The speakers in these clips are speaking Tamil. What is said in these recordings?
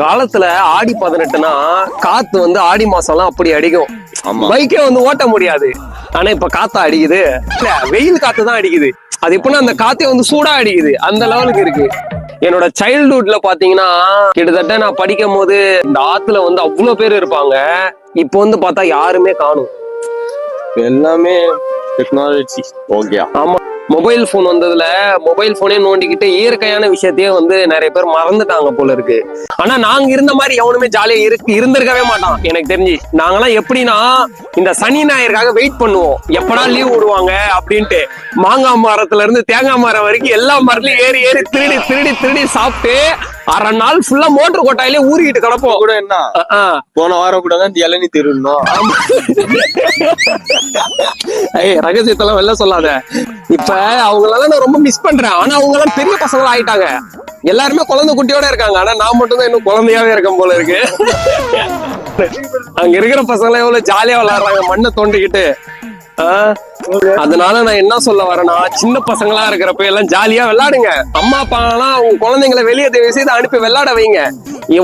காலத்துல ஆடி 18னா காத்து வந்து ஆடி மாசம்லாம் அப்படி அடிக்கும். பைக்கே வந்து ஓட்ட முடியாது. ஆனா இப்ப காத்தா அடிக்குது, இல்ல வெயில் காத்து தான் அடிக்குது. அது எப்படின்னா அந்த காத்தே வந்து சூடா அடிக்குது, அந்த லெவலுக்கு இருக்கு. என்னோட சைல்ட்ஹுட்ல பாத்தீங்கன்னா கிட்டத்தட்ட நான் படிக்கும் போது இந்த ஆத்துல வந்து அவ்வளவு பேர் இருப்பாங்க. இப்போ வந்து பார்த்தா யாருமே காணும். எல்லாமே டெக்னாலஜி. ஓகே. ஆமா, மொபைல் போன் வந்ததுல மொபைல் போனே நோண்டிக்கிட்டு இயற்கையான விஷயத்தையே வந்து நிறைய பேர் மறந்துட்டாங்க போல இருக்கு. ஆனா நாங்க இருந்த மாதிரி எவனுமே ஜாலியா இருந்திருக்கவே மாட்டான் எனக்கு தெரிஞ்சு. நாங்கெல்லாம் எப்படின்னா இந்த சனி ஞாயிற்காக வெயிட் பண்ணுவோம், எப்படா லீவ் விடுவாங்க அப்படின்ட்டு. மாங்காய் மரத்துல இருந்து தேங்காய் மரம் வரைக்கும் எல்லா மரத்துலயும் ஏறி ஏறி திருடி திருடி திருடி சாப்பிட்டு அரை நாள் ஃபுல்லா மோட்டர் கொட்டாயிலே ஊறிக்கிட்டு கிடப்போம். கூட என்ன போன வாரம் கூட தான் இந்த இளநீ திருடணும். ரகசியத்தெல்லாம் வெளில சொல்லாத. இப்ப அவங்களெல்லாம் நான் ரொம்ப மிஸ் பண்றேன். ஆனா அவங்க எல்லாம் பெரிய பசங்களா ஆயிட்டாங்க. எல்லாருமே குழந்தை குட்டியோட இருக்காங்க. ஆனா நான் மட்டும் தான் இன்னும் குழந்தையாவே இருக்கேன் போல இருக்கு. அங்க இருக்கிற பசங்க எவ்வளவு ஜாலியா விளையாடுறாங்க மண்ணை தோண்டிக்கிட்டு. அதனால நான் என்ன சொல்ல வரேன்னா, சின்ன பசங்களா இருக்கிறப்ப எல்லாம் ஜாலியா விளையாடுங்க. அம்மா அப்பா எல்லாம் அவங்க குழந்தைங்களை வெளியே தயவு செய்து அனுப்பி விளையாட வைங்க.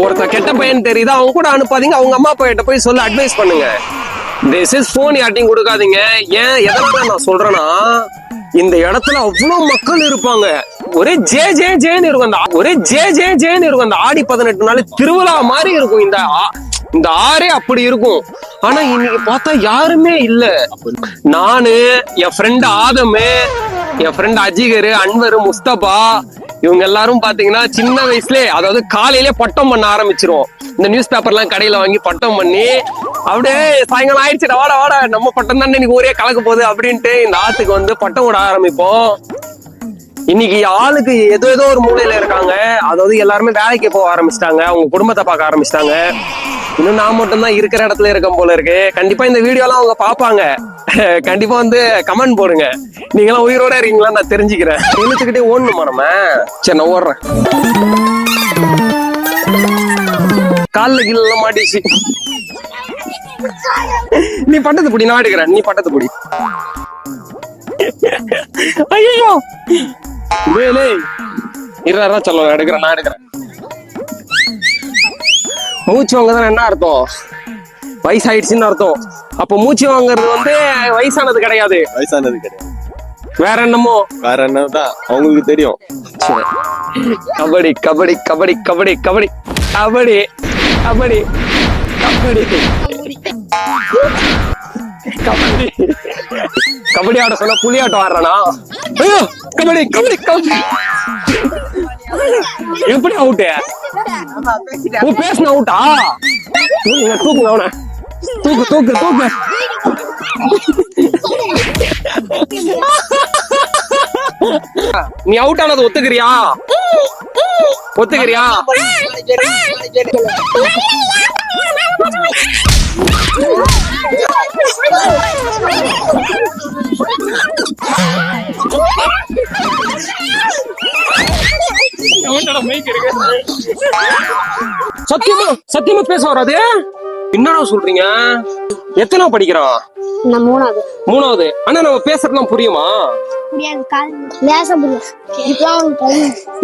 ஒருத்தர் கெட்ட பையன் தெரியுதா, அவங்க கூட அனுப்பாதீங்க. அவங்க அம்மா அப்பா கிட்ட போய் சொல்ல அட்வைஸ் பண்ணுங்க. போன் யார்ட்டையும் கொடுக்காதீங்க. ஏன் எதனால நான் சொல்றேன்னா, இந்த இடத்துல அவ்வளவு மக்கள் இருப்பாங்க. ஒரே ஜே ஜே ஜேன்னு இருக்கும். ஒரே ஜே ஜே ஜேன்னு இருக்கும். அந்த ஆடி 18 நாள் திருவிழா மாதிரி இருக்கும். இந்த ஆறே அப்படி இருக்கும். ஆனா இன்னைக்கு பார்த்தா யாருமே இல்ல. நானு, என் ஃப்ரெண்ட் ஆதமு, என் ஃப்ரெண்ட் அஜிகரு, அன்வரு, முஸ்தபா, இவங்க எல்லாரும் பாத்தீங்கன்னா சின்ன வயசுலயே, அதாவது காலையிலே பட்டம் பண்ண ஆரம்பிச்சிருவோம். இந்த நியூஸ் பேப்பர்லாம் கடையில வாங்கி பட்டம் பண்ணி அப்படியே சாயங்காலம் ஆயிடுச்சு, வாடா வாடா நம்ம பட்டம் தானே இன்னைக்கு ஊரே கலக்க போகுது அப்படின்ட்டு இந்த ஆத்துக்கு வந்து பட்டம் விட ஆரம்பிப்போம். இன்னைக்கு ஆளுக்கு ஏதோ ஒரு மூலையில இருக்காங்க. அதாவது எல்லாருமே வேலைக்கு போக ஆரம்பிச்சிட்டாங்க, அவங்க குடும்பத்தை பார்க்க ஆரம்பிச்சிட்டாங்க. இன்னும் நான் மட்டும் தான் இருக்கிற இடத்துல இருக்கேன் போல இருக்கு. கண்டிப்பா இந்த வீடியோ எல்லாம் அவங்க பாப்பாங்க. கண்டிப்பா வந்து கமெண்ட் போடுங்க, நீங்க எல்லாம் உயிரோட இருக்கீங்களா நான் தெரிஞ்சுக்கிறேன். இழுத்துக்கிட்டே ஓடணுமா நம்ம? சரி நான் ஓடுறேன். கால்ல கீழ மாட்டிச்சு. நீ பட்டத்து புடி, நான் எடுக்கிறேன். நீ பட்டத்து புடி. ஐயோ இருறா சொல்ல, எடுக்கிறேன், நான் எடுக்கிறேன். மூச்சு வாங்கதான் என்ன அர்த்தம்? வயசாயிடுச்சுன்னு அர்த்தம். அப்ப மூச்சு வாங்குறது வந்து வயசானது கிடையாது. வயசானது கிடையாது, வேற என்னமோ. வேற என்னதான் அவங்களுக்கு தெரியும். கபடி கபடி கபடி கபடி கபடி கபடி கபடி கபடி கபடி ஆட சொன்னா புலி ஆட்டம் ஆடுறானா? ஐயோ கபடி கபடி கபடி. எப்படி அவுட்டு? பேசின அவுட்டா? தூக்குங்க அவனை, தூக்கு தூக்கு தூக்கு. நீ அவுட் ஆனது ஒத்துக்கிறியா? ஒத்துக்கிறியா? சத்தியமா சத்தியமா பேச வராது. என்னடா சொல்றீங்க? எத்தனை படிக்கிறான்? மூணாவது. ஆனா நம்ம பேசுறதுலாம் புரியுமா?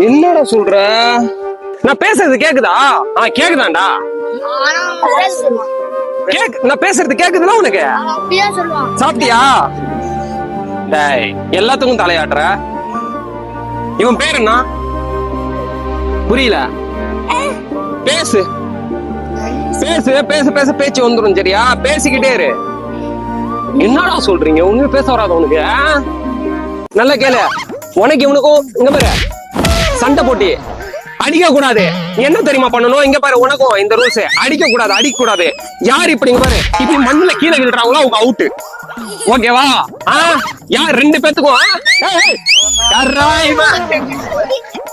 என்னடா சொல்ற? நான் பேசுறது கேக்குதா? கேக்குதாண்டா. நான் பேசுறது கேக்குதுல உனக்கு? சாப்பிட்டியா? டேய் எல்லாத்துக்கும் தலையாட்டுற. இவன் பேர் என்ன? புரியல. பேசு பேசு பேச பேச பேச்சு வந்துடும். சரியா? பேசிக்கிட்டே இரு. என்னடா சொல்றீங்க? ஒண்ணுமே பேச வராது உனக்கு? நல்லா கேளு. உனக்கு இவனுக்கும் இங்க பாரு சண்டை போட்டி. அடிக்க கூடாது. என்ன தெரியுமா பண்ணணும்? இங்க பாரு, உனக்கும் இந்த ரூல்ஸ். அடிக்க கூடாது, அடிக்க கூடாது. யார் இப்படி இங்க பாரு இப்படி மண்ணுல கீழே விழுறாங்களோ அவங்க அவுட். ஓகேவா? யார் ரெண்டு பேத்துக்கும்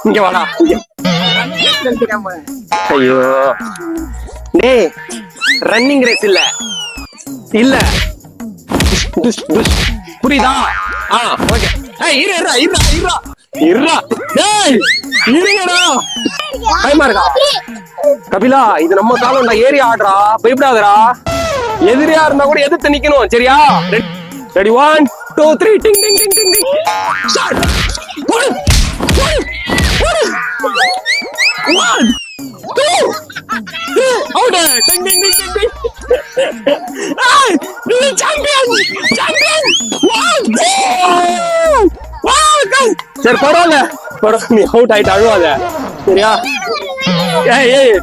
இங்க வாடா. ஐயோ டேய், ரன்னிங் ரேஸ் இல்ல இல்ல, புரியுதா? ஓகே. இருடா இருடா இருடா இருடா. டேய் இருங்கடா. பயமா இருக்கா? கபிலா, இது நம்ம காலம்டா, ஏறி ஆடுறா, பயப்படாதடா. எதிரியா இருந்தா கூட எதிர்த்து நிக்கணும். சரியா? ரெடி 1 2 3 டிங் டிங் டிங் டிங் டிங். Start. 1 2 3 Out. Ding, ding, ding, ding, ding. Hey, champion. Wow. Wow, guys. சரி பரவாயில்ல நீ அவுட் ஆயிட்டு அழுவாத சரியா? ஏய்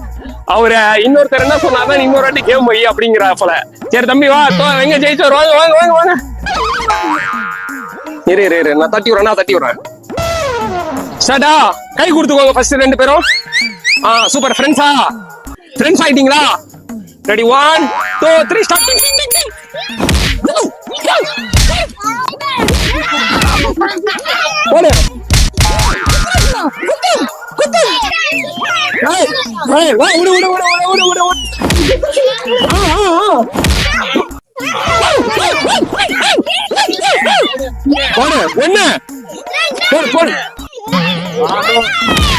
அவரு இன்னொருத்தர் என்ன சொன்னாதான் இன்னொரு வாட்டி கேம் வை அப்படிங்கிற போல. சரி தம்பி வா எங்க ஜெயிச்சவர் வாங்க வாங்க வாங்க வாங்க. இரு நான் தட்டி விடுறேன். ஸ்டார்டா கை கொடுத்துக்கோங்க ஃபர்ஸ்ட் ரெண்டு பேரும். சூப்பர் ஃப்ரெண்ட்ஸா? ஃப்ரெண்ட்ஸ் ஆயிட்டீங்களா? Ready 1 2 3 start. போடு. ஏய் வா விடு. போடு என்ன?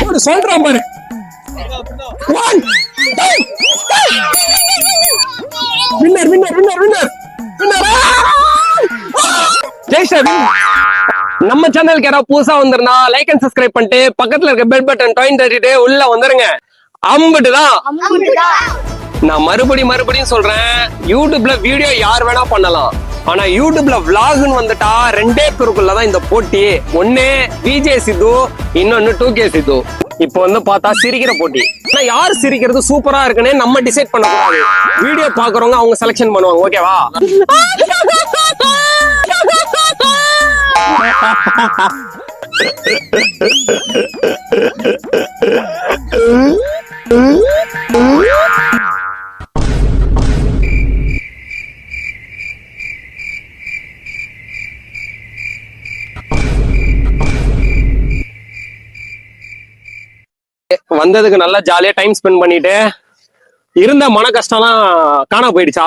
போடு சொல்றான் பாரு. 1 வின்னர். ஜெய்ஸ்டர் நம்ம சேனலுக்கு யாராவது புதுசா வந்திருந்தா லைக் அண்ட் சப்ஸ்கிரைப் பண்ணிட்டு பக்கத்துல இருக்க பெல் பட்டன் டாயின் தட்டிட்டு உள்ள வந்துருங்க. அம்புட்டுதான். நான் மறுபடியும் சொல்றேன், யூடியூப்ல வீடியோ யார் வேணா பண்ணலாம். ஆனா யூடியூப்ல விளாக்னு வந்துட்டா ரெண்டே பேருக்குள்ளதான் இந்த போட்டி. ஒண்ணு விஜே சித்து, இன்னொன்னு 2K சித்து. இப்போ வந்து பார்த்தா சிரிக்கிற போட்டி. ஆனா யார் சிரிக்கிறது சூப்பரா இருக்குன்னு நம்ம டிசைட் பண்ண கூடாது. வீடியோ பாக்குறவங்க அவங்க செலக்ஷன் பண்ணுவாங்க. ஓகேவா? வந்ததுக்கு நல்லா ஜாலியா டைம் ஸ்பெண்ட் பண்ணிட்டு இருந்த மன கஷ்டம்லாம் காண போயிடுச்சா?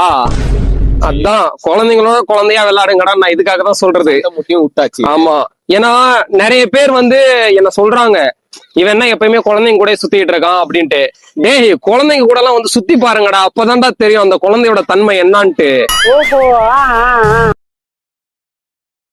அதான் குழந்தைங்களோட குழந்தையா விளையாடுங்கடா. நான் இதுக்காக தான் சொல்றது. முட்டியும் விட்டாச்சு. ஆமா, ஏன்னா நிறைய பேர் வந்து என்ன சொல்றாங்க, இவன் என்ன எப்பயுமே குழந்தைங்க கூட சுத்திட்டு இருக்கான் அப்படின்ட்டு. டேய், குழந்தைங்க கூட எல்லாம் வந்து சுத்தி பாருங்கடா, அப்பதான்டா தெரியும் அந்த குழந்தையோட தன்மை என்னான்ட்டு.